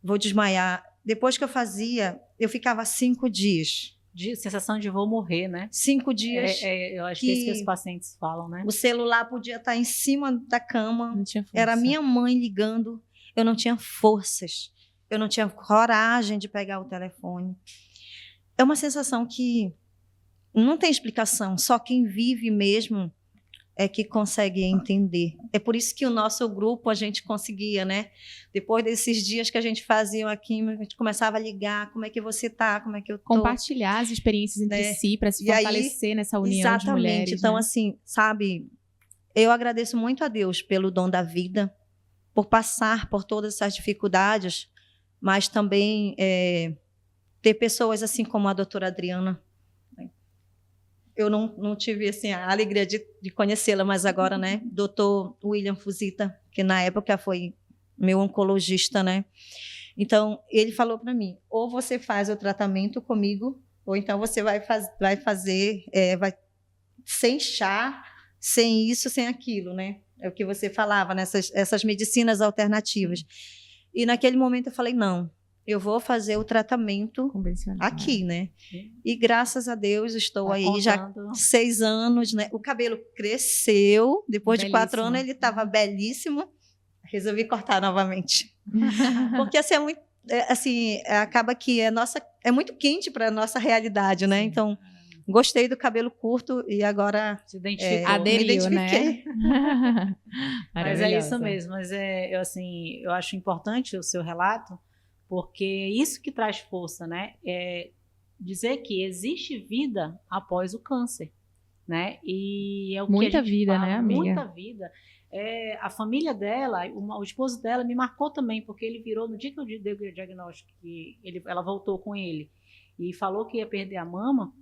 vou desmaiar. Depois que eu fazia, eu ficava 5 dias. De sensação de vou morrer, né? 5 dias. Eu acho que é isso que os pacientes falam, né? O celular podia estar em cima da cama. Não tinha força. Era minha mãe ligando. Eu não tinha forças. Eu não tinha coragem de pegar o telefone. É uma sensação que não tem explicação. Só quem vive mesmo é que consegue entender. É por isso que o nosso grupo a gente conseguia, né? Depois desses dias que a gente fazia aqui, a gente começava a ligar, como é que você tá, como é que eu tô. Compartilhar as experiências entre si para se fortalecer nessa união de mulheres. Então, né? assim, sabe, eu agradeço muito a Deus pelo dom da vida, por passar por todas essas dificuldades, mas também ter pessoas assim como a doutora Adriana. Eu não tive assim, a alegria de conhecê-la, mas agora, né? Doutor William Fusita, que na época foi meu oncologista, né? Então, ele falou para mim, ou você faz o tratamento comigo, ou então você vai fazer sem chá, sem isso, sem aquilo, né? É o que você falava, essas medicinas alternativas. E naquele momento eu falei, não, eu vou fazer o tratamento aqui, né? E graças a Deus estou aí já 6 anos, né? O cabelo cresceu, depois de 4 anos ele estava belíssimo. Resolvi cortar novamente. Porque assim, acaba que é muito quente para a nossa realidade, né? Sim. Então, gostei do cabelo curto e agora se identificou. Aderiu, me identifiquei. Né? Mas é isso mesmo. Mas eu acho importante o seu relato, porque é isso que traz força, né? É dizer que existe vida após o câncer, né? E é o muita que a gente vida, fala, né, amiga? Muita vida. A família dela, o esposo dela me marcou também, porque ele virou, no dia que eu dei o diagnóstico, que ela voltou com ele e falou que ia perder a mama,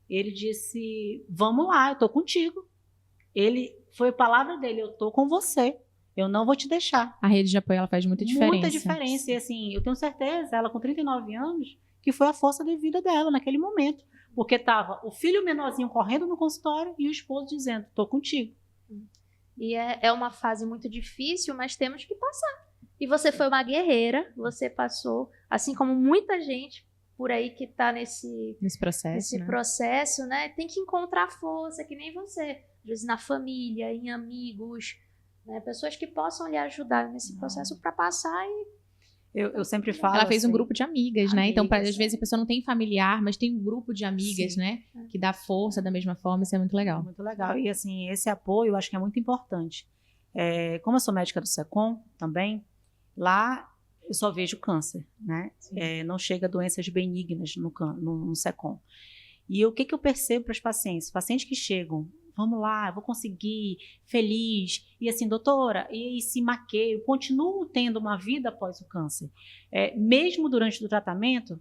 ele disse, vamos lá, eu tô contigo. Foi a palavra dele, eu tô com você. Eu não vou te deixar. A rede de apoio, ela faz muita diferença. Muita diferença. E assim, eu tenho certeza, ela com 39 anos, que foi a força de vida dela naquele momento. Porque tava o filho menorzinho correndo no consultório e o esposo dizendo, tô contigo. E é uma fase muito difícil, mas temos que passar. E você foi uma guerreira, você passou, assim como muita gente por aí que tá nesse processo, né? Tem que encontrar força, que nem você. Às vezes na família, em amigos, né? Pessoas que possam lhe ajudar nesse processo para passar e... Eu sempre falo. Ela fez um grupo de amigas, né? Então, às vezes a pessoa não tem familiar, mas tem um grupo de amigas, sim, né? Que dá força da mesma forma, isso é muito legal. Muito legal. E assim, esse apoio eu acho que é muito importante. Como eu sou médica do SECOM também, lá eu só vejo câncer, né? Não chega a doenças benignas no SECOM. E o que eu percebo para os pacientes? Pacientes que chegam, vamos lá, eu vou conseguir, feliz, e assim, doutora, e se maqueio, continuo tendo uma vida após o câncer. Mesmo durante o tratamento,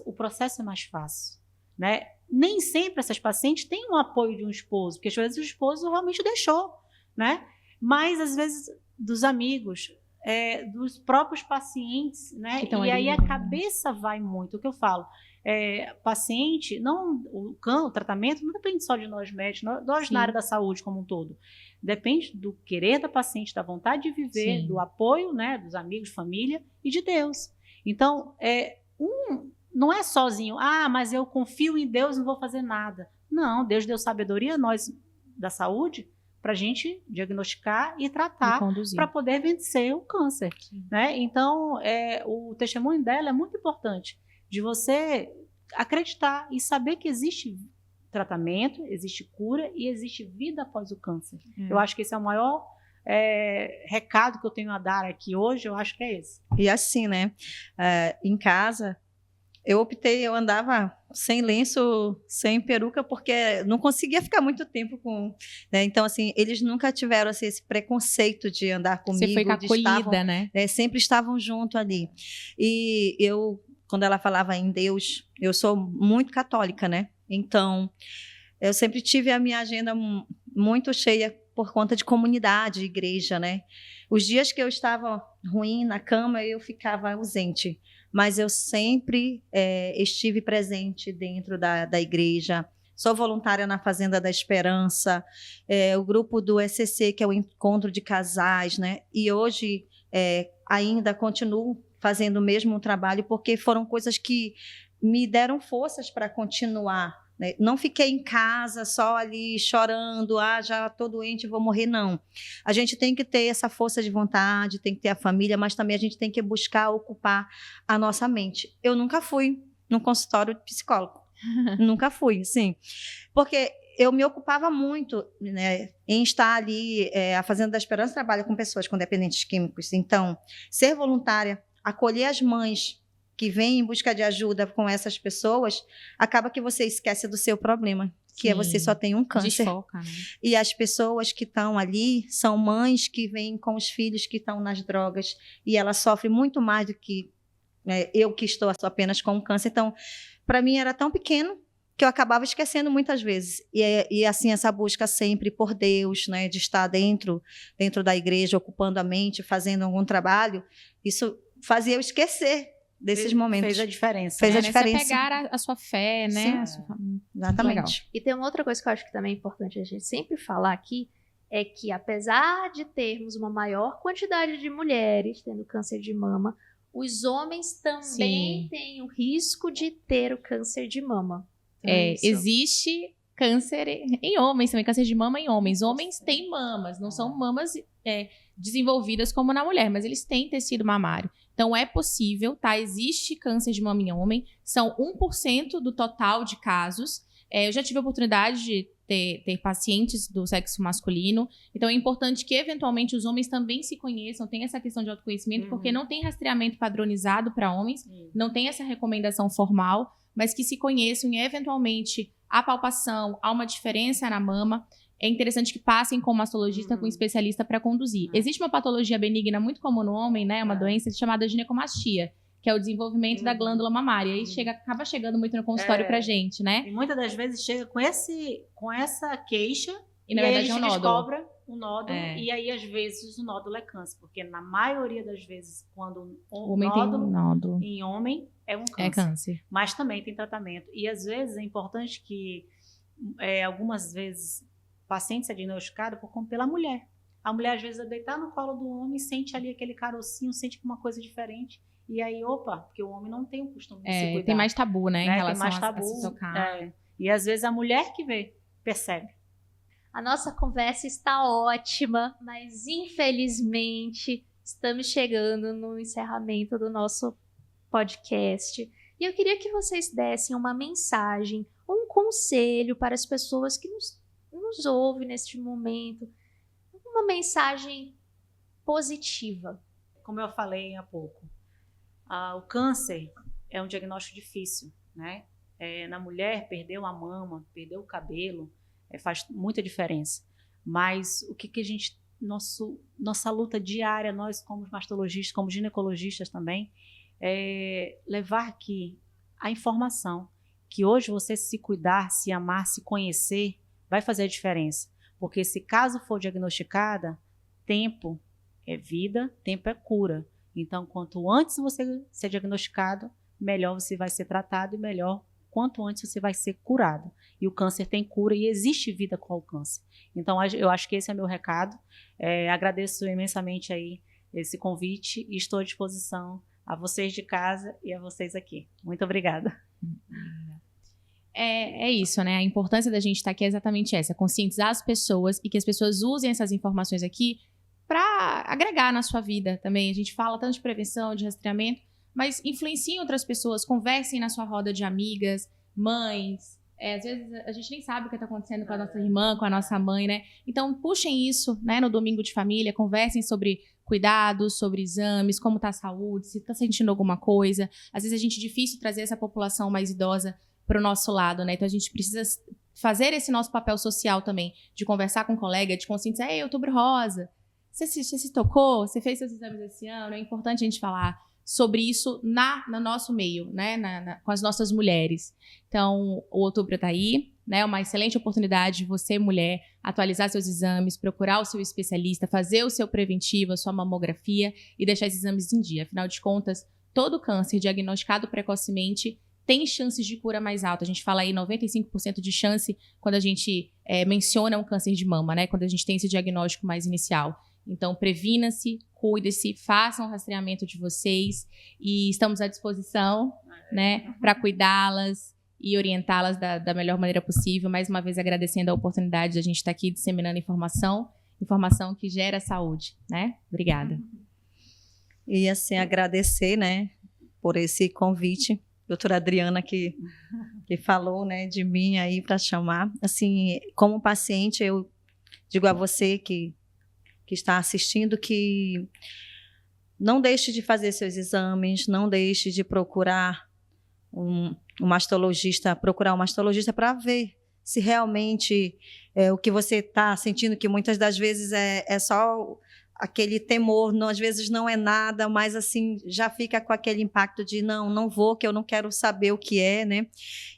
o processo é mais fácil, né? Nem sempre essas pacientes têm o apoio de um esposo, porque às vezes o esposo realmente deixou, né? Mas às vezes dos amigos, dos próprios pacientes, né? E aí a cabeça vai muito, o que eu falo, paciente, o tratamento não depende só de nós médicos, nós na área da saúde como um todo, depende do querer da paciente, da vontade de viver, sim, do apoio, né, dos amigos, família e de Deus. Então, não é sozinho, mas eu confio em Deus, não vou fazer nada. Não, Deus deu sabedoria a nós da saúde para a gente diagnosticar e tratar, para poder vencer o câncer, né? Então, o testemunho dela é muito importante, de você acreditar e saber que existe tratamento, existe cura e existe vida após o câncer. Eu acho que esse é o maior recado que eu tenho a dar aqui hoje, eu acho que é esse. E assim, né, em casa, eu andava sem lenço, sem peruca, porque não conseguia ficar muito tempo com... Né? Então, assim, eles nunca tiveram assim, esse preconceito de andar comigo. Você foi acolhida, né? Sempre estavam junto ali. E quando ela falava em Deus, eu sou muito católica, né? Então, eu sempre tive a minha agenda muito cheia por conta de comunidade, igreja, né? Os dias que eu estava ruim na cama, eu ficava ausente. Mas eu sempre estive presente dentro da igreja. Sou voluntária na Fazenda da Esperança, o grupo do ECC, que é o Encontro de Casais, né? E hoje ainda continuo fazendo o mesmo trabalho, porque foram coisas que me deram forças para continuar, né? Não fiquei em casa só ali chorando, já estou doente, vou morrer, não. A gente tem que ter essa força de vontade, tem que ter a família, mas também a gente tem que buscar ocupar a nossa mente. Eu nunca fui num consultório de psicólogo, nunca fui, sim, porque eu me ocupava muito, né, em estar ali, a Fazenda da Esperança trabalha com pessoas com dependentes químicos, então, ser voluntária, acolher as mães que vêm em busca de ajuda com essas pessoas, acaba que você esquece do seu problema, que você só tem um câncer. Desfoca, né? E as pessoas que estão ali são mães que vêm com os filhos que estão nas drogas, e ela sofre muito mais do que eu que estou apenas com um câncer. Então, para mim era tão pequeno que eu acabava esquecendo muitas vezes. E assim, essa busca sempre por Deus, né, de estar dentro da igreja, ocupando a mente, fazendo algum trabalho, isso fazia eu esquecer desses momentos. Fez a diferença. Fez a Né? diferença. Você pegar a sua fé, né? Exatamente. Legal. E tem uma outra coisa que eu acho que também é importante a gente sempre falar aqui, é que apesar de termos uma maior quantidade de mulheres tendo câncer de mama, os homens também têm o risco de ter o câncer de mama. Existe câncer em homens também, câncer de mama em homens. Homens têm mamas, não são mamas desenvolvidas como na mulher, mas eles têm tecido mamário. Então, é possível, tá? Existe câncer de mama em homem, são 1% do total de casos. Eu já tive a oportunidade de ter pacientes do sexo masculino, então é importante que, eventualmente, os homens também se conheçam, tem essa questão de autoconhecimento, porque não tem rastreamento padronizado para homens, não tem essa recomendação formal, mas que se conheçam e, eventualmente, a palpação, há uma diferença na mama, é interessante que passem com um mastologista, com um especialista para conduzir. Existe uma patologia benigna muito comum no homem, né? Uma doença chamada ginecomastia, que é o desenvolvimento da glândula mamária. Aí acaba chegando muito no consultório pra gente, né? E muitas das vezes chega com essa queixa, e na verdade aí é um a gente nódulo. descobre um nódulo, e aí às vezes o nódulo é câncer, porque na maioria das vezes, quando o homem tem um nódulo em homem, é um câncer. É câncer. Mas também tem tratamento. E às vezes é importante que, algumas vezes, o paciente seja diagnosticado pela mulher. A mulher, às vezes, vai deitar no colo do homem, sente ali aquele carocinho, sente uma coisa diferente. E aí, porque o homem não tem o costume de se cuidar. Tem mais tabu, né? Em relação tem mais tabu, a se tocar. E às vezes a mulher que percebe. A nossa conversa está ótima, mas infelizmente estamos chegando no encerramento do nosso podcast. E eu queria que vocês dessem uma mensagem, um conselho para as pessoas que nos ouvem neste momento. Uma mensagem positiva. Como eu falei há pouco, o câncer é um diagnóstico difícil, né? Na mulher, perdeu a mama, perdeu o cabelo, faz muita diferença. Mas o que a gente, nossa luta diária, nós como mastologistas, como ginecologistas também, é levar aqui a informação que hoje você se cuidar, se amar, se conhecer, vai fazer a diferença. Porque se caso for diagnosticada, tempo é vida, tempo é cura. Então, quanto antes você ser diagnosticado, melhor você vai ser tratado e melhor quanto antes você vai ser curado. E o câncer tem cura e existe vida com o câncer. Então, eu acho que esse é meu recado. Agradeço imensamente aí esse convite e estou à disposição a vocês de casa e a vocês aqui. Muito obrigada. É isso, né? A importância da gente estar aqui é exatamente essa, conscientizar as pessoas e que as pessoas usem essas informações aqui para agregar na sua vida também. A gente fala tanto de prevenção, de rastreamento, mas influenciem outras pessoas, conversem na sua roda de amigas, mães. Às vezes a gente nem sabe o que está acontecendo com a nossa irmã, com a nossa mãe, né? Então puxem isso, né, no domingo de família, conversem sobre cuidados, sobre exames, como está a saúde, se está sentindo alguma coisa. Às vezes é difícil trazer essa população mais idosa para o nosso lado, né? Então a gente precisa fazer esse nosso papel social também, de conversar com um colega, de conscientizar, Outubro Rosa, você se tocou? Você fez seus exames esse ano? É importante a gente falar sobre isso no nosso meio, né? Com as nossas mulheres. Então, o Outubro está aí, né? Uma excelente oportunidade de você, mulher, atualizar seus exames, procurar o seu especialista, fazer o seu preventivo, a sua mamografia e deixar esses exames em dia. Afinal de contas, todo câncer diagnosticado precocemente tem chances de cura mais alta. A gente fala aí 95% de chance quando a gente menciona um câncer de mama, né? Quando a gente tem esse diagnóstico mais inicial. Então, previna-se, cuide-se, façam o rastreamento de vocês e estamos à disposição, né, para cuidá-las e orientá-las da melhor maneira possível. Mais uma vez, agradecendo a oportunidade de a gente estar aqui disseminando informação que gera saúde, né? Obrigada. E, assim, agradecer, né, por esse convite. Doutora Adriana, que falou, né, de mim aí para chamar. Assim, como paciente, eu digo a você que está assistindo que não deixe de fazer seus exames, não deixe de procurar um mastologista para ver se realmente o que você está sentindo, que muitas das vezes é só aquele temor, às vezes não é nada, mas assim já fica com aquele impacto de não vou, que eu não quero saber o que é, né?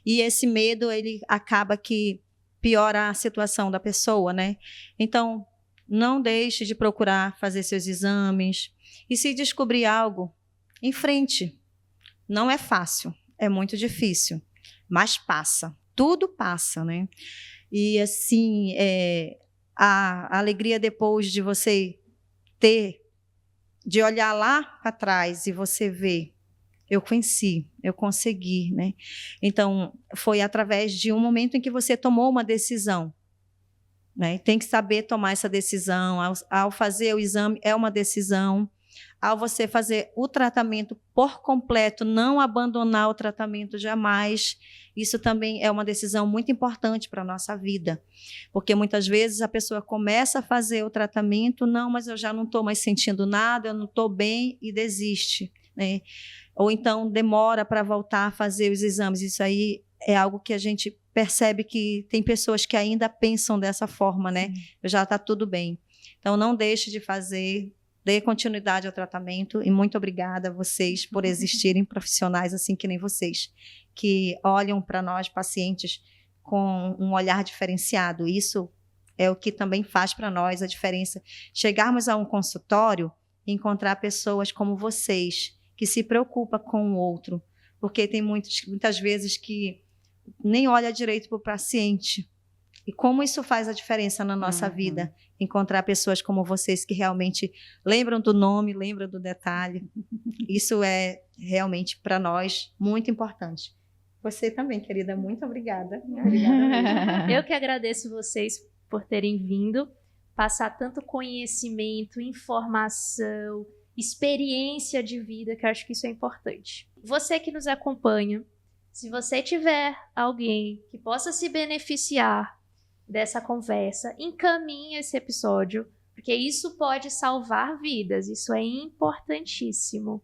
E esse medo, ele acaba que piora a situação da pessoa, né? Então, não deixe de procurar fazer seus exames. E se descobrir algo, enfrente. Não é fácil, é muito difícil, mas passa. Tudo passa, né? E, assim, a alegria depois de você de olhar lá para trás e você ver, eu venci, eu consegui, né? Então, foi através de um momento em que você tomou uma decisão, né? Tem que saber tomar essa decisão. Ao fazer o exame, é uma decisão. Ao você fazer o tratamento por completo, não abandonar o tratamento jamais, isso também é uma decisão muito importante para a nossa vida. Porque muitas vezes a pessoa começa a fazer o tratamento, mas eu já não estou mais sentindo nada, eu não estou bem e desiste, né? Ou então demora para voltar a fazer os exames. Isso aí é algo que a gente percebe que tem pessoas que ainda pensam dessa forma, né? Já está tudo bem. Então, não deixe de fazer, dê continuidade ao tratamento e muito obrigada a vocês por existirem, profissionais assim que nem vocês, que olham para nós, pacientes, com um olhar diferenciado. Isso é o que também faz para nós a diferença. Chegarmos a um consultório e encontrar pessoas como vocês, que se preocupam com o outro, porque tem muitas vezes que nem olha direito para o paciente. E como isso faz a diferença na nossa vida, encontrar pessoas como vocês que realmente lembram do nome, lembram do detalhe. Isso é realmente para nós muito importante. Você também, querida, muito obrigada. Obrigada mesmo. Eu que agradeço vocês por terem vindo, passar tanto conhecimento, informação, experiência de vida, que eu acho que isso é importante. Você que nos acompanha, se você tiver alguém que possa se beneficiar dessa conversa, encaminhe esse episódio, porque isso pode salvar vidas, isso é importantíssimo.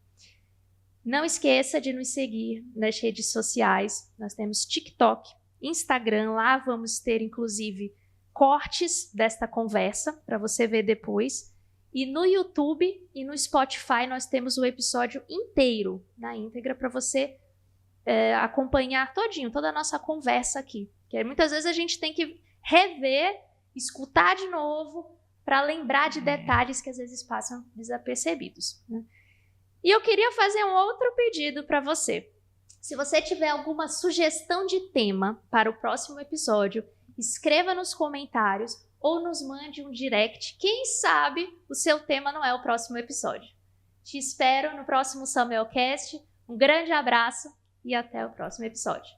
Não esqueça de nos seguir nas redes sociais, nós temos TikTok, Instagram, lá vamos ter inclusive cortes desta conversa para você ver depois, e no YouTube e no Spotify nós temos o episódio inteiro, na íntegra, para você acompanhar todinho, toda a nossa conversa aqui. Porque muitas vezes a gente tem que rever, escutar de novo, para lembrar de detalhes que às vezes passam desapercebidos, né? E eu queria fazer um outro pedido para você. Se você tiver alguma sugestão de tema para o próximo episódio, escreva nos comentários ou nos mande um direct. Quem sabe o seu tema não é o próximo episódio. Te espero no próximo SamuelCast. Um grande abraço e até o próximo episódio.